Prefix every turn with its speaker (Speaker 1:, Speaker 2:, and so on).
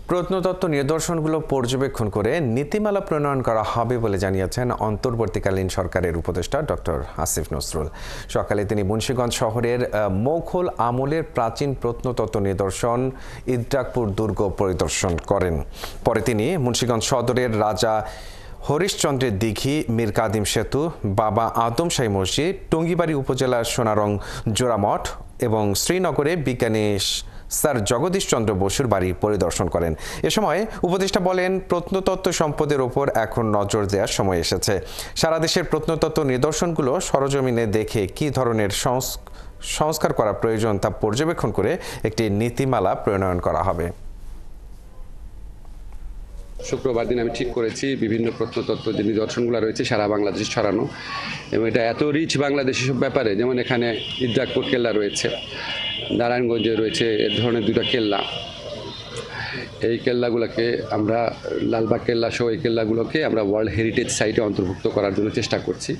Speaker 1: প্রত্নতত্ত্ব নিদর্শনগুলো পর্যবেক্ষণ করে নীতিমালা প্রণয়ন করা হবে বলে জানিয়েছেন অন্তর্বর্তীকালীন সরকারের উপদেষ্টা ডক্টর আসিফ নজরুল। সকালে তিনি মুন্সিগঞ্জ শহরের মোঘল আমলের প্রাচীন প্রত্নতত্ত্ব নিদর্শন ইদ্রাকপুর দুর্গ পরিদর্শন করেন। পরে তিনি মুন্সিগঞ্জ সদরের রাজা হরিশচন্দ্রের দিঘি, মীর কাদিম সেতু, বাবা আদম শাহী মসজিদ, টঙ্গিবাড়ি উপজেলার সোনারং জোড়ামঠ এবং শ্রীনগরে বিজ্ঞানী স্যার জগদীশ চন্দ্র বসুর বাড়ি পরিদর্শন করেন। এ সময় উপদেষ্টা বলেন, প্রত্নতত্ত্ব সম্পদের ওপর এখন নজর দেওয়ার সময় এসেছে। সারা দেশের প্রত্নতত্ত্ব নিদর্শনগুলো সরজমিনে দেখে কী ধরনের সংস্কার করা প্রয়োজন তা পর্যবেক্ষণ করে একটি নীতিমালা প্রণয়ন করা হবে।
Speaker 2: শুক্রবার দিন আমি ঠিক করেছি বিভিন্ন প্রত্নতত্ত্ব যে নিদর্শনগুলো রয়েছে সারা বাংলাদেশে ছড়ানো, এবং এটা এত রিচ বাংলাদেশ সব ব্যাপারে, যেমন এখানে ইদ্রাকপুর কেল্লা রয়েছে, নারায়ণগঞ্জে রয়েছে এ ধরনের দুটো কেল্লা। এই কেল্লাগুলোকে আমরা লালবাগ কেল্লা সহ এই কেল্লাগুলোকে আমরা ওয়ার্ল্ড হেরিটেজ সাইটে অন্তর্ভুক্ত করার জন্য চেষ্টা করছি।